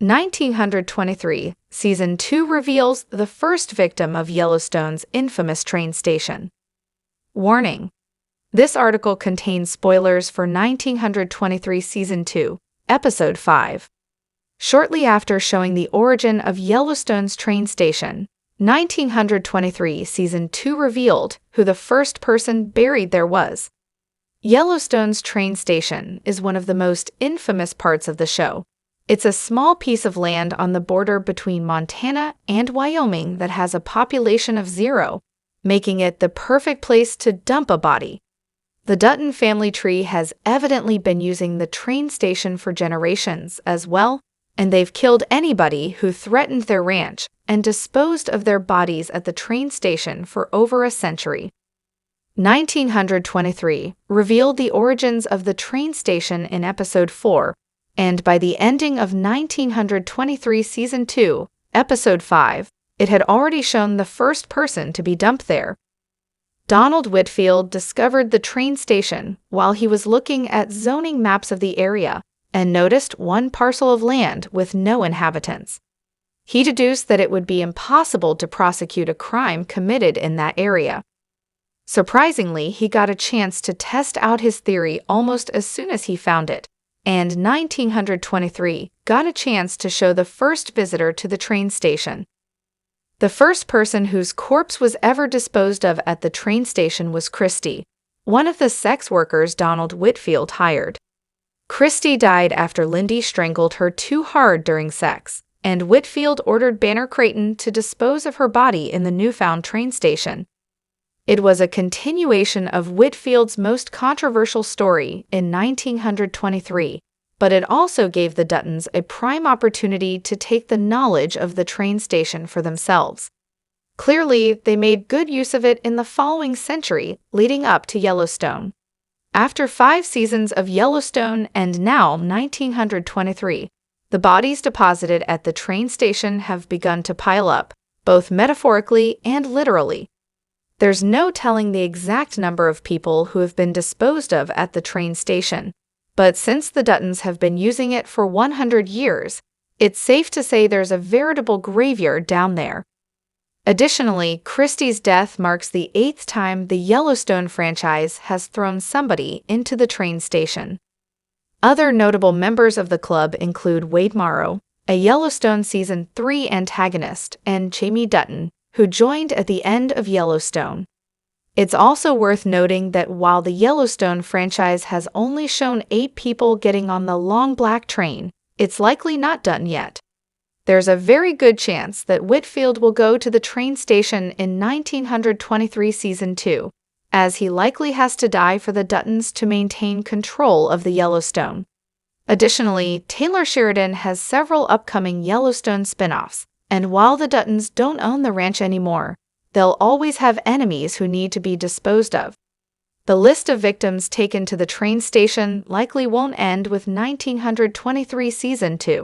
1923, Season 2 reveals the first victim of Yellowstone's infamous train station. Warning: this article contains spoilers for 1923 Season 2, Episode 5. Shortly after showing the origin of Yellowstone's train station, 1923 Season 2 revealed who the first person buried there was. Yellowstone's train station is one of the most infamous parts of the show. It's a small piece of land on the border between Montana and Wyoming that has a population of 0, making it the perfect place to dump a body. The Dutton family tree has evidently been using the train station for generations as well, and they've killed anybody who threatened their ranch and disposed of their bodies at the train station for over a century. 1923 revealed the origins of the train station in Episode 4, and by the ending of 1923 Season 2, Episode 5, it had already shown the first person to be dumped there. Donald Whitfield discovered the train station while he was looking at zoning maps of the area and noticed one parcel of land with no inhabitants. He deduced that it would be impossible to prosecute a crime committed in that area. Surprisingly, he got a chance to test out his theory almost as soon as he found it, and 1923 got a chance to show the first visitor to the train station. The first person whose corpse was ever disposed of at the train station was Christy, one of the sex workers Donald Whitfield hired. Christy died after Lindy strangled her too hard during sex, and Whitfield ordered Banner Creighton to dispose of her body in the newfound train station. It was a continuation of Whitfield's most controversial story in 1923, but it also gave the Duttons a prime opportunity to take the knowledge of the train station for themselves. Clearly, they made good use of it in the following century leading up to Yellowstone. After 5 seasons of Yellowstone and now 1923, the bodies deposited at the train station have begun to pile up, both metaphorically and literally. There's no telling the exact number of people who have been disposed of at the train station, but since the Duttons have been using it for 100 years, it's safe to say there's a veritable graveyard down there. Additionally, Christie's death marks the 8th time the Yellowstone franchise has thrown somebody into the train station. Other notable members of the club include Wade Morrow, a Yellowstone Season 3 antagonist, and Jamie Dutton, who joined at the end of Yellowstone. It's also worth noting that while the Yellowstone franchise has only shown 8 people getting on the long black train, it's likely not done yet. There's a very good chance that Whitfield will go to the train station in 1923 Season 2, as he likely has to die for the Duttons to maintain control of the Yellowstone. Additionally, Taylor Sheridan has several upcoming Yellowstone spin-offs, and while the Duttons don't own the ranch anymore, they'll always have enemies who need to be disposed of. The list of victims taken to the train station likely won't end with 1923 Season 2.